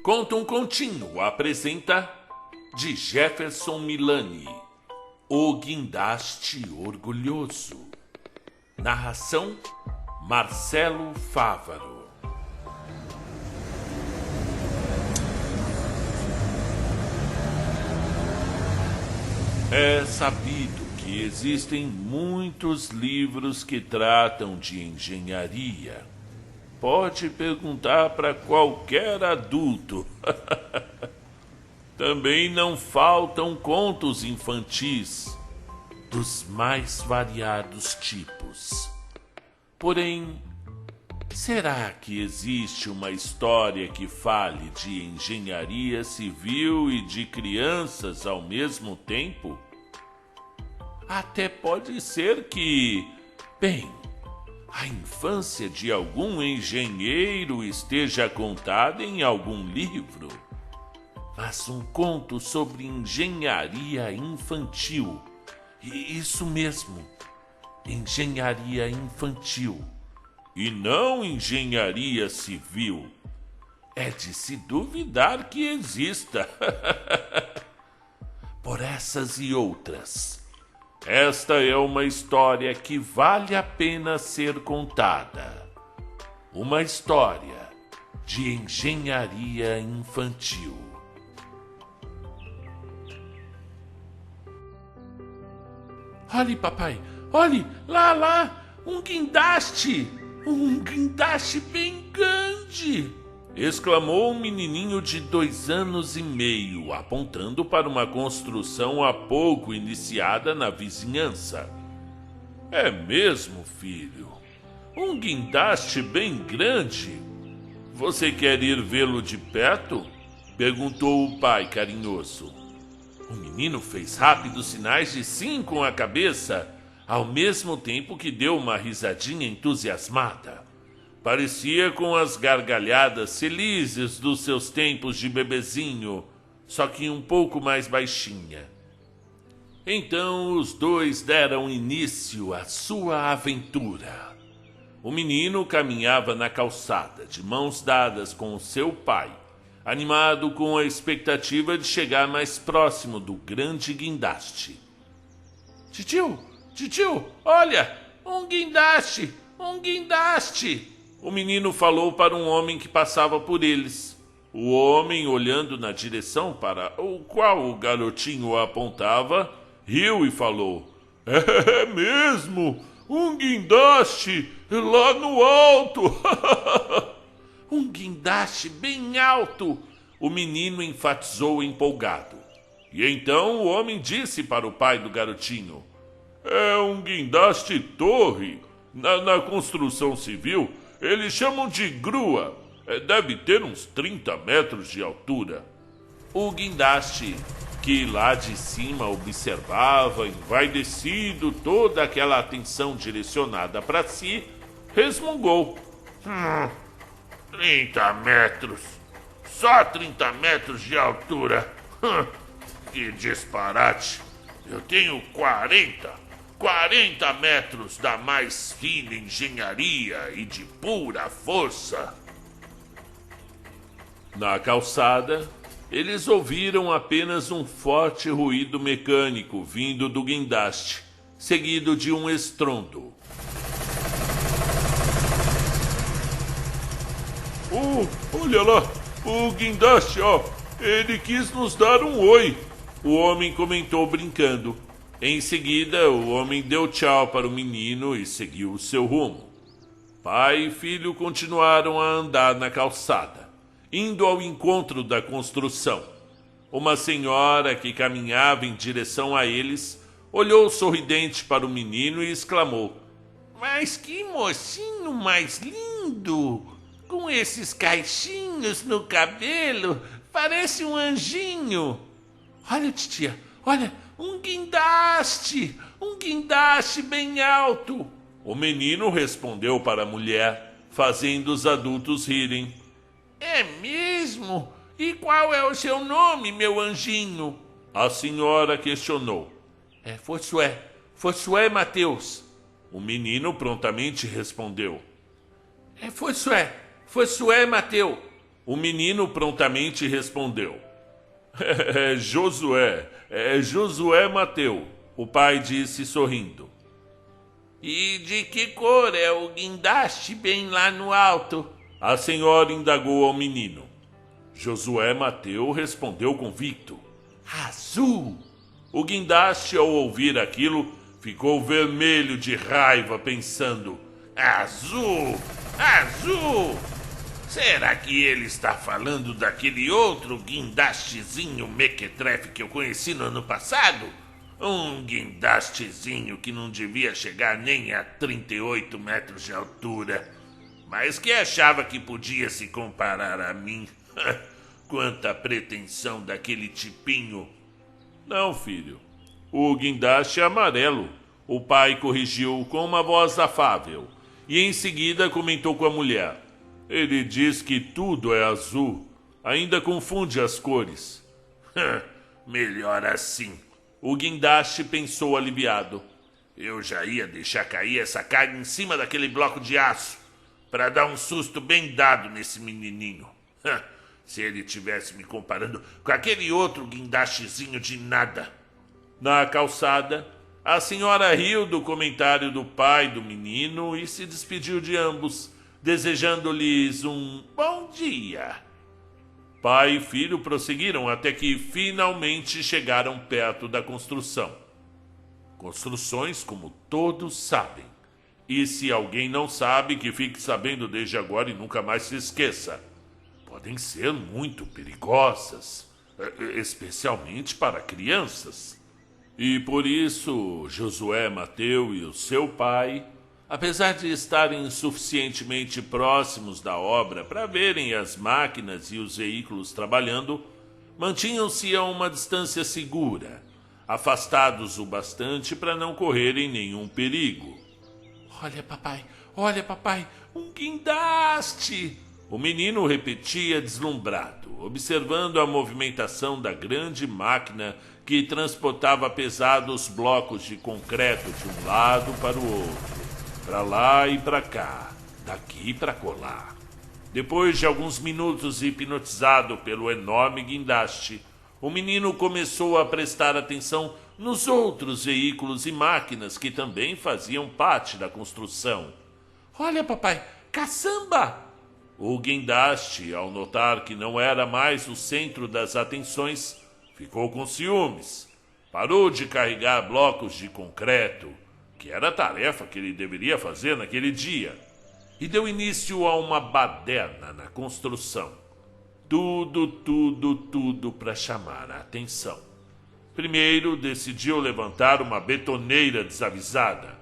Conta um Continho apresenta de Jefferson Milani, O Guindaste Orgulhoso. Narração Marcelo Fávaro. É sabido que existem muitos livros que tratam de engenharia. Pode perguntar para qualquer adulto. Também não faltam contos infantis dos mais variados tipos. Porém, será que existe uma história que fale de engenharia civil e de crianças ao mesmo tempo? Até pode ser que, bem, a infância de algum engenheiro esteja contada em algum livro. Mas um conto sobre engenharia infantil. Isso mesmo, engenharia infantil. E não engenharia civil. É de se duvidar que exista. Por essas e outras, esta é uma história que vale a pena ser contada. Uma história de engenharia infantil. Olhe, papai, olhe, lá, um guindaste bem grande, exclamou um menininho de 2 anos e meio, apontando para uma construção há pouco iniciada na vizinhança. É mesmo, filho? Um guindaste bem grande? Você quer ir vê-lo de perto? Perguntou o pai carinhoso. O menino fez rápidos sinais de sim com a cabeça, ao mesmo tempo que deu uma risadinha entusiasmada. Parecia com as gargalhadas felizes dos seus tempos de bebezinho, só que um pouco mais baixinha. Então os dois deram início à sua aventura. O menino caminhava na calçada, de mãos dadas com o seu pai, animado com a expectativa de chegar mais próximo do grande guindaste. Titio, olha, um guindaste! O menino falou para um homem que passava por eles. O homem, olhando na direção para o qual o garotinho apontava, riu e falou: É mesmo, um guindaste lá no alto! Um guindaste bem alto, o menino enfatizou empolgado. E então o homem disse para o pai do garotinho: É um guindaste torre. Na construção civil, eles chamam de grua. Deve ter uns 30 metros de altura. O guindaste, que lá de cima observava, envaidecido, toda aquela atenção direcionada para si, resmungou: 30 metros. Só 30 metros de altura. Que disparate. Eu tenho 40 metros da mais fina engenharia e de pura força. Na calçada, eles ouviram apenas um forte ruído mecânico vindo do guindaste, seguido de um estrondo. Olha lá, o guindaste, ele quis nos dar um oi, o homem comentou brincando. Em seguida, o homem deu tchau para o menino e seguiu o seu rumo. Pai e filho continuaram a andar na calçada, indo ao encontro da construção. Uma senhora que caminhava em direção a eles olhou sorridente para o menino e exclamou: Mas que mocinho mais lindo! Com esses caixinhos no cabelo, parece um anjinho. Olha, titia, olha, um guindaste bem alto. O menino respondeu para a mulher, fazendo os adultos rirem. É mesmo? E qual é o seu nome, meu anjinho? A senhora questionou. Fossué Mateus. O menino prontamente respondeu. Fossué Mateus. O menino prontamente respondeu: É Josué Mateu, o pai disse sorrindo. E de que cor é o guindaste bem lá no alto? A senhora indagou ao menino. Josué Mateu respondeu convicto: Azul! O guindaste, ao ouvir aquilo, ficou vermelho de raiva, pensando: Azul! Azul! Será que ele está falando daquele outro guindastezinho mequetrefe que eu conheci no ano passado? Um guindastezinho que não devia chegar nem a 38 metros de altura, mas que achava que podia se comparar a mim. Quanta pretensão daquele tipinho! Não, filho. O guindaste é amarelo. O pai corrigiu com uma voz afável e em seguida comentou com a mulher. Ele diz que tudo é azul. Ainda confunde as cores. Melhor assim. O guindaste pensou aliviado. Eu já ia deixar cair essa carga em cima daquele bloco de aço para dar um susto bem dado nesse menininho. Se ele tivesse me comparando com aquele outro guindastezinho de nada. Na calçada, a senhora riu do comentário do pai do menino e se despediu de ambos, desejando-lhes um bom dia. Pai e filho prosseguiram até que finalmente chegaram perto da construção. Construções, como todos sabem. E se alguém não sabe, que fique sabendo desde agora e nunca mais se esqueça. Podem ser muito perigosas, especialmente para crianças. E por isso, Josué Mateu e o seu pai, apesar de estarem suficientemente próximos da obra para verem as máquinas e os veículos trabalhando, mantinham-se a uma distância segura, afastados o bastante para não correrem nenhum perigo. Olha, papai, um guindaste! O menino repetia deslumbrado, observando a movimentação da grande máquina que transportava pesados blocos de concreto de um lado para o outro, para lá e para cá, daqui para colar. Depois de alguns minutos hipnotizado pelo enorme guindaste, o menino começou a prestar atenção nos outros veículos e máquinas que também faziam parte da construção. Olha, papai, caçamba! O guindaste, ao notar que não era mais o centro das atenções, ficou com ciúmes. Parou de carregar blocos de concreto, que era a tarefa que ele deveria fazer naquele dia, e deu início a uma baderna na construção. Tudo para chamar a atenção. Primeiro, decidiu levantar uma betoneira desavisada.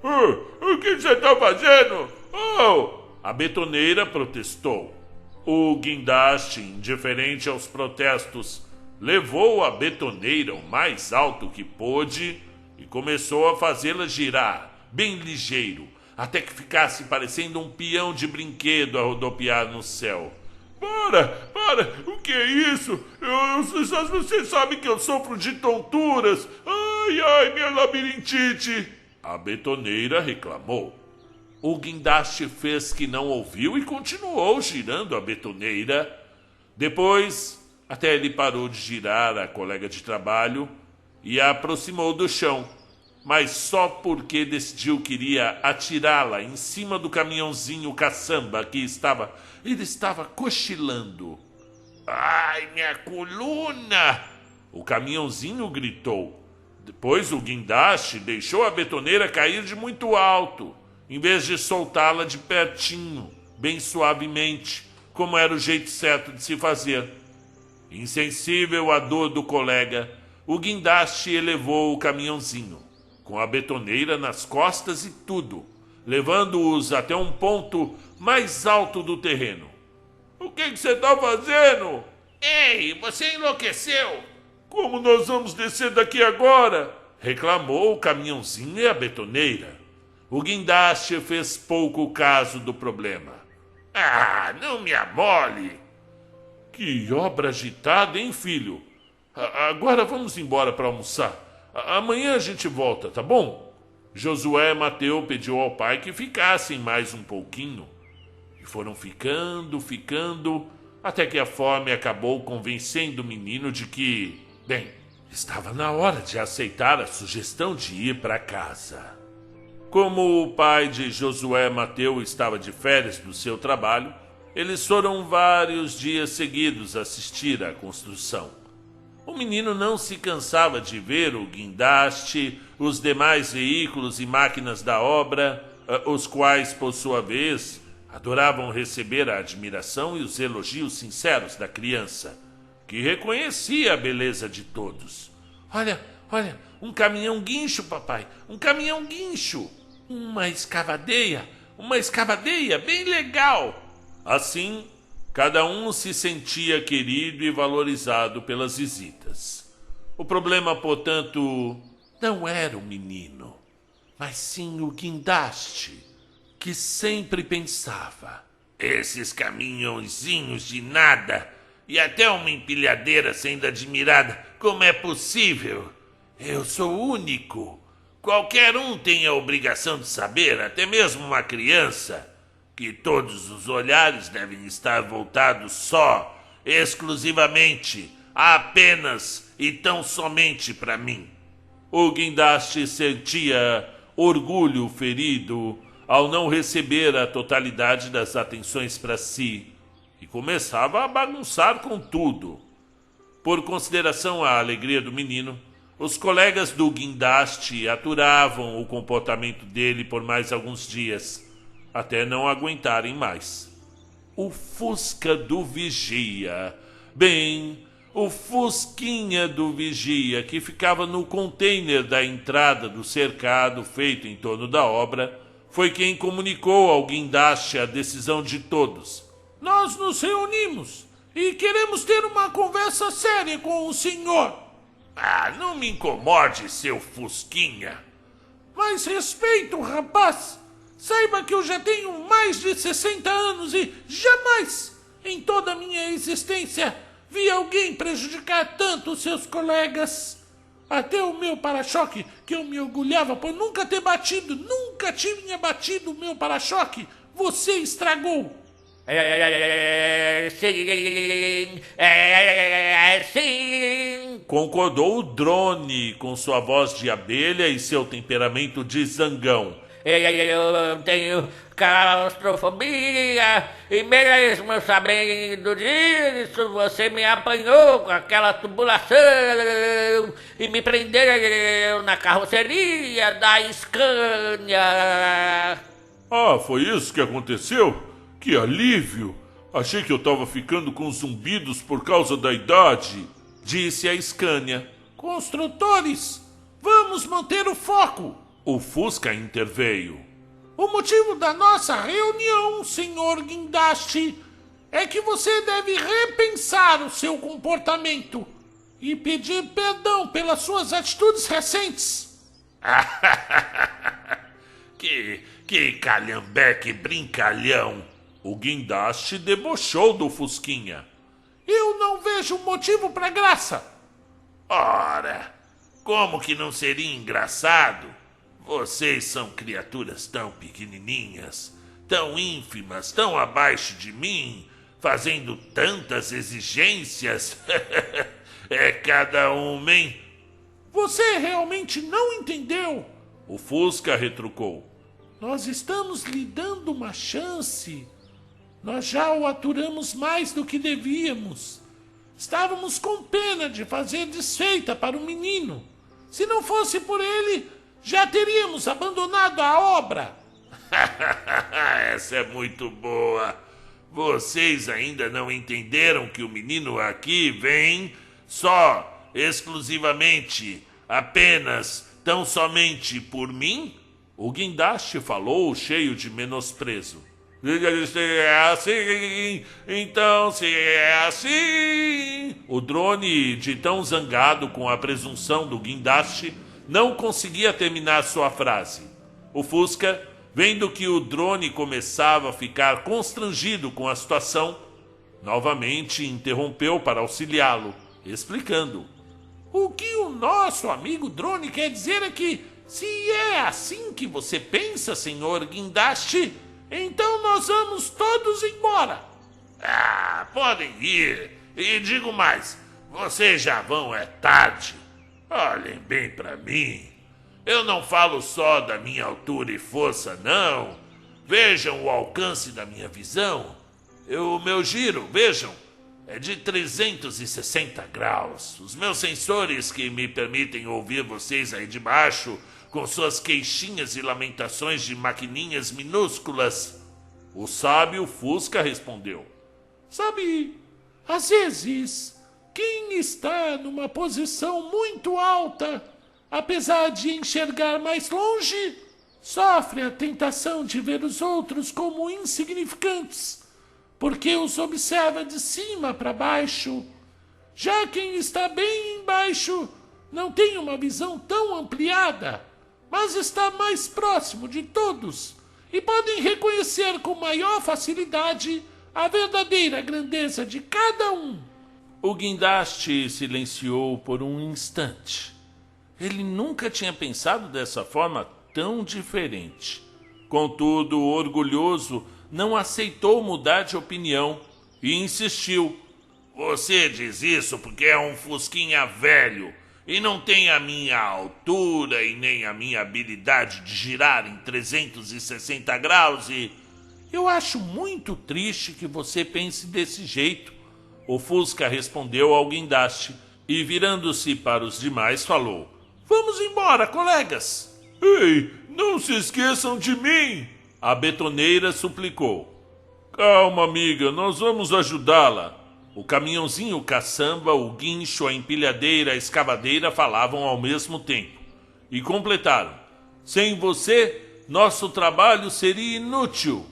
O que você está fazendo? A betoneira protestou. O guindaste, indiferente aos protestos, levou a betoneira o mais alto que pôde e começou a fazê-la girar, bem ligeiro, até que ficasse parecendo um peão de brinquedo a rodopiar no céu. Para! O que é isso? Você sabe que eu sofro de tonturas. Ai, minha labirintite. A betoneira reclamou. O guindaste fez que não ouviu e continuou girando a betoneira. Depois, até ele parou de girar a colega de trabalho e a aproximou do chão, mas só porque decidiu que iria atirá-la em cima do caminhãozinho caçamba que ele estava cochilando. Ai, minha coluna! O caminhãozinho gritou. Depois o guindaste deixou a betoneira cair de muito alto, em vez de soltá-la de pertinho, bem suavemente, como era o jeito certo de se fazer. Insensível à dor do colega, o guindaste elevou o caminhãozinho, com a betoneira nas costas e tudo, levando-os até um ponto mais alto do terreno. O que você está fazendo? Ei, você enlouqueceu? Como nós vamos descer daqui agora? Reclamou o caminhãozinho e a betoneira. O guindaste fez pouco caso do problema. Não me amole! Que obra agitada, hein, filho? Agora vamos embora para almoçar. Amanhã a gente volta, tá bom? Josué Mateu pediu ao pai que ficassem mais um pouquinho. E foram ficando, Até que a fome acabou convencendo o menino de que, bem, estava na hora de aceitar a sugestão de ir para casa. Como o pai de Josué Mateu estava de férias do seu trabalho, eles foram vários dias seguidos assistir à construção. O menino não se cansava de ver o guindaste, os demais veículos e máquinas da obra, os quais, por sua vez, adoravam receber a admiração e os elogios sinceros da criança, que reconhecia a beleza de todos. Olha, um caminhão guincho, papai, um caminhão guincho. Uma escavadeira bem legal. Assim, cada um se sentia querido e valorizado pelas visitas. O problema, portanto, não era o menino, mas sim o guindaste, que sempre pensava: esses caminhãozinhos de nada e até uma empilhadeira sendo admirada, como é possível? Eu sou único. Qualquer um tem a obrigação de saber, até mesmo uma criança, que todos os olhares devem estar voltados só, exclusivamente, apenas e tão somente para mim. O guindaste sentia orgulho ferido ao não receber a totalidade das atenções para si e começava a bagunçar com tudo. Por consideração à alegria do menino, os colegas do guindaste aturavam o comportamento dele por mais alguns dias, até não aguentarem mais. O Fusca do Vigia, o Fusquinha do Vigia, que ficava no container da entrada do cercado feito em torno da obra, foi quem comunicou ao guindaste a decisão de todos. Nós nos reunimos e queremos ter uma conversa séria com o senhor. Ah, não me incomode, seu Fusquinha. Mas respeito, rapaz. Saiba que eu já tenho mais de 60 anos e jamais, em toda a minha existência, vi alguém prejudicar tanto os seus colegas. Até o meu para-choque, que eu me orgulhava por nunca tinha batido o meu para-choque, você estragou. Sim. Concordou o drone com sua voz de abelha e seu temperamento de zangão. Eu tenho claustrofobia e mesmo sabendo disso, você me apanhou com aquela tubulação e me prendeu na carroceria da Scania. Ah, foi isso que aconteceu? Que alívio! Achei que eu tava ficando com zumbidos por causa da idade, disse a Scania. Construtores, vamos manter o foco! O Fusca interveio. O motivo da nossa reunião, senhor guindaste, é que você deve repensar o seu comportamento e pedir perdão pelas suas atitudes recentes. Que calhambeque brincalhão! O guindaste debochou do Fusquinha. Eu não vejo motivo para graça. Ora, como que não seria engraçado? Vocês são criaturas tão pequenininhas, tão ínfimas, tão abaixo de mim, fazendo tantas exigências. É cada um, hein? Você realmente não entendeu? O Fusca retrucou. Nós estamos lhe dando uma chance. Nós já o aturamos mais do que devíamos. Estávamos com pena de fazer desfeita para o menino. Se não fosse por ele, já teríamos abandonado a obra. Essa é muito boa. Vocês ainda não entenderam que o menino aqui vem só, exclusivamente, apenas, tão somente por mim? O guindaste falou cheio de menosprezo. Se é assim, então se é assim... O drone, de tão zangado com a presunção do guindaste, não conseguia terminar sua frase. O Fusca, vendo que o drone começava a ficar constrangido com a situação, novamente interrompeu para auxiliá-lo, explicando. O que o nosso amigo drone quer dizer é que, se é assim que você pensa, senhor guindaste, então nós vamos todos embora. Ah, podem ir. E digo mais, vocês já vão é tarde. Olhem bem pra mim. Eu não falo só da minha altura e força, não. Vejam o alcance da minha visão. O meu giro, vejam, é de 360 graus. Os meus sensores que me permitem ouvir vocês aí de baixo, com suas queixinhas e lamentações de maquininhas minúsculas. O sábio Fusca respondeu: Sabe, às vezes, quem está numa posição muito alta, apesar de enxergar mais longe, sofre a tentação de ver os outros como insignificantes, porque os observa de cima para baixo. Já quem está bem embaixo não tem uma visão tão ampliada, mas está mais próximo de todos e podem reconhecer com maior facilidade a verdadeira grandeza de cada um. O guindaste silenciou por um instante. Ele nunca tinha pensado dessa forma tão diferente. Contudo, orgulhoso, não aceitou mudar de opinião e insistiu. Você diz isso porque é um fusquinha velho e não tem a minha altura e nem a minha habilidade de girar em 360 graus e... Eu acho muito triste que você pense desse jeito, o Fusca respondeu ao guindaste e, virando-se para os demais, falou: Vamos embora, colegas. Ei, não se esqueçam de mim, a betoneira suplicou. Calma, amiga, nós vamos ajudá-la. O caminhãozinho caçamba, o guincho, a empilhadeira, a escavadeira falavam ao mesmo tempo e completaram: Sem você, nosso trabalho seria inútil.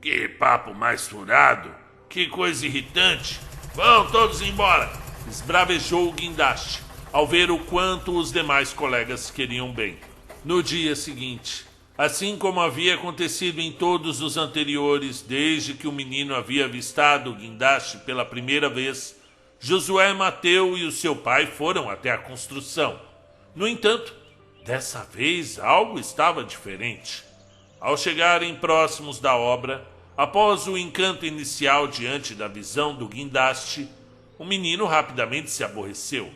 Que papo mais furado, que coisa irritante. Vão todos embora, esbravejou o guindaste, ao ver o quanto os demais colegas queriam bem. No dia seguinte, assim como havia acontecido em todos os anteriores, desde que o menino havia avistado o guindaste pela primeira vez, Josué Mateu e o seu pai foram até a construção. No entanto, dessa vez algo estava diferente. Ao chegarem próximos da obra, após o encanto inicial diante da visão do guindaste, o menino rapidamente se aborreceu.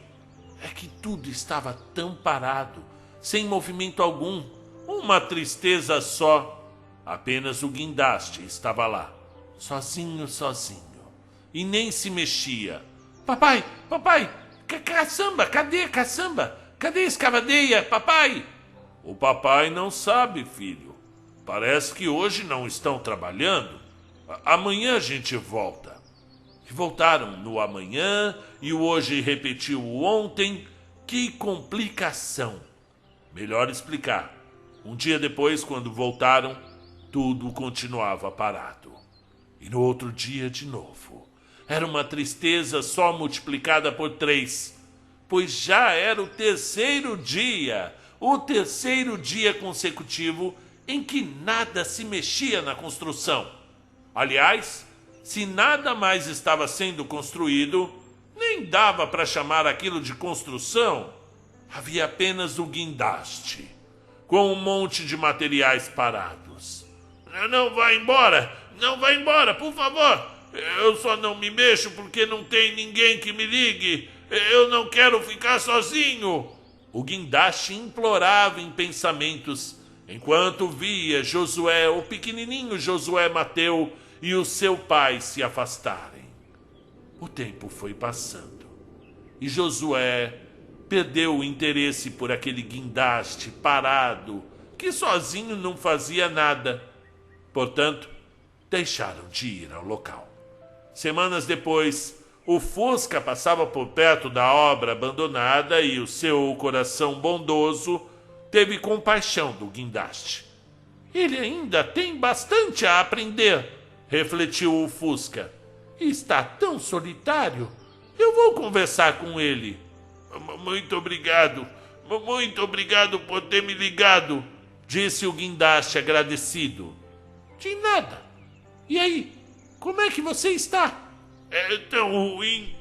É que tudo estava tão parado, sem movimento algum, uma tristeza só. Apenas o guindaste estava lá, sozinho, e nem se mexia. Papai, caçamba, cadê caçamba? Cadê a escavadeira, papai? O papai não sabe, filho. Parece que hoje não estão trabalhando. Amanhã a gente volta. E voltaram no amanhã e o hoje repetiu o ontem. Que complicação. Melhor explicar. Um dia depois, quando voltaram, tudo continuava parado. E no outro dia de novo. Era uma tristeza só multiplicada por 3, pois já era o terceiro dia consecutivo em que nada se mexia na construção. Aliás, se nada mais estava sendo construído, nem dava para chamar aquilo de construção. Havia apenas o guindaste, com um monte de materiais parados. Não vá embora, por favor. Eu só não me mexo porque não tem ninguém que me ligue. Eu não quero ficar sozinho. O guindaste implorava em pensamentos, enquanto via Josué, o pequenininho Josué Mateu e o seu pai se afastarem. O tempo foi passando e Josué perdeu o interesse por aquele guindaste parado que sozinho não fazia nada. Portanto, deixaram de ir ao local. Semanas depois, o Fusca passava por perto da obra abandonada e o seu coração bondoso teve compaixão do guindaste. Ele ainda tem bastante a aprender, refletiu o Fusca. Está tão solitário. Eu vou conversar com ele. Muito obrigado por ter me ligado, disse o guindaste agradecido. De nada. E aí, como é que você está? É tão ruim.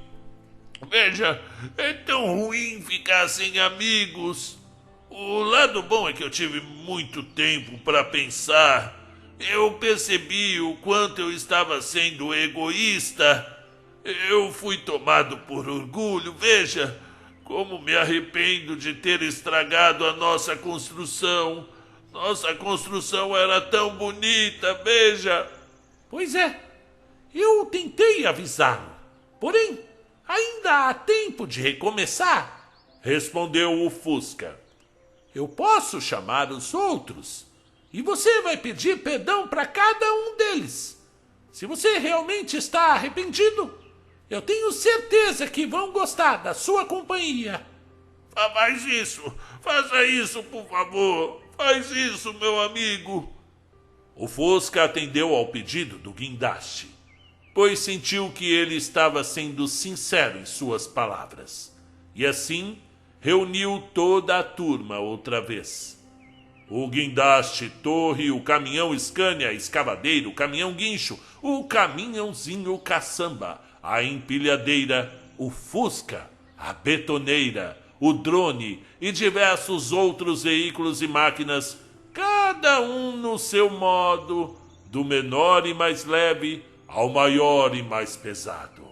Veja, é tão ruim ficar sem amigos. O lado bom é que eu tive muito tempo para pensar. eu percebi o quanto eu estava sendo egoísta. Eu fui tomado por orgulho. Veja como me arrependo de ter estragado a nossa construção. Nossa construção era tão bonita, veja. Pois é, eu tentei avisá-lo. Porém, ainda há tempo de recomeçar, respondeu o Fusca. Eu posso chamar os outros e você vai pedir perdão para cada um deles. Se você realmente está arrependido, eu tenho certeza que vão gostar da sua companhia. Faz isso, faça isso, por favor. Faz isso, meu amigo. O Fusca atendeu ao pedido do guindaste, pois sentiu que ele estava sendo sincero em suas palavras. E assim reuniu toda a turma outra vez. O guindaste, torre, o caminhão Scania, escavadeiro, o caminhão guincho, o caminhãozinho caçamba, a empilhadeira, o Fusca, a betoneira, o drone e diversos outros veículos e máquinas, cada um no seu modo, do menor e mais leve ao maior e mais pesado.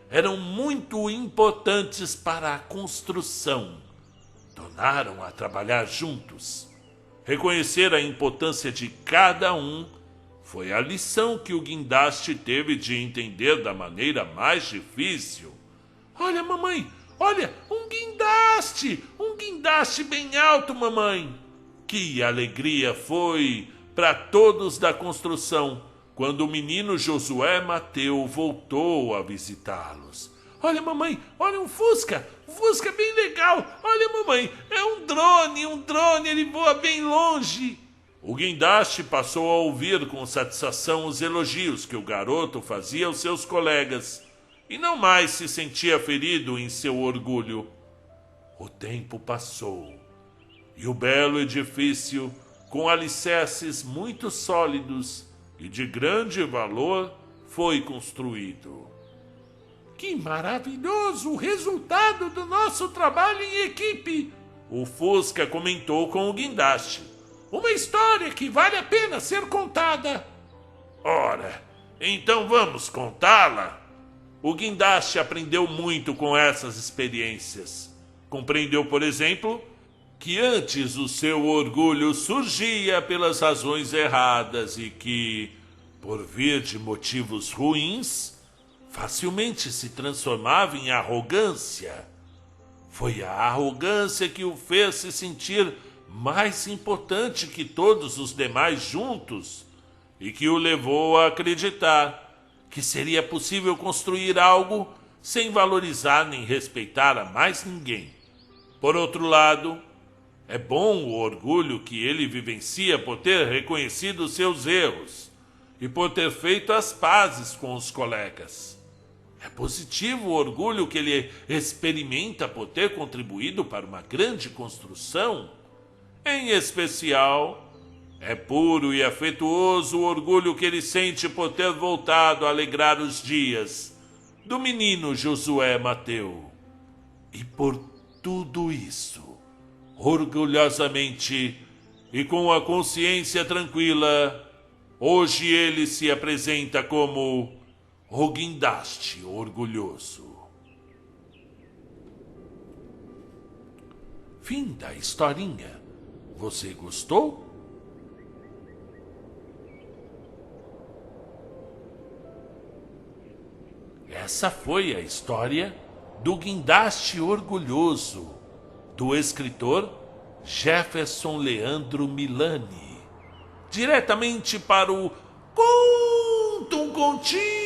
Eram muito importantes para a construção. Tornaram a trabalhar juntos. Reconhecer a importância de cada um foi a lição que o guindaste teve de entender da maneira mais difícil. Olha, mamãe, olha, um guindaste bem alto, mamãe. Que alegria foi para todos da construção quando o menino Josué Mateu voltou a visitá-los. Olha, mamãe, olha um Fusca bem legal. Olha, mamãe, é um drone, ele voa bem longe. O guindaste passou a ouvir com satisfação os elogios que o garoto fazia aos seus colegas e não mais se sentia ferido em seu orgulho. O tempo passou e o belo edifício, com alicerces muito sólidos e de grande valor, foi construído. Que maravilhoso o resultado do nosso trabalho em equipe! O Fusca comentou com o guindaste. Uma história que vale a pena ser contada. Ora, então vamos contá-la? O guindaste aprendeu muito com essas experiências. Compreendeu, por exemplo, que antes o seu orgulho surgia pelas razões erradas e que, por vir de motivos ruins, facilmente se transformava em arrogância. Foi a arrogância que o fez se sentir mais importante que todos os demais juntos e que o levou a acreditar que seria possível construir algo sem valorizar nem respeitar a mais ninguém. Por outro lado, é bom o orgulho que ele vivencia por ter reconhecido seus erros e por ter feito as pazes com os colegas. É positivo o orgulho que ele experimenta por ter contribuído para uma grande construção. Em especial, é puro e afetuoso o orgulho que ele sente por ter voltado a alegrar os dias do menino Josué Mateu. E por tudo isso, orgulhosamente e com a consciência tranquila, hoje ele se apresenta como o guindaste orgulhoso. Fim da historinha. Você gostou? Essa foi a história do guindaste orgulhoso, do escritor Jefferson Leandro Milani, diretamente para o Conta um Continho.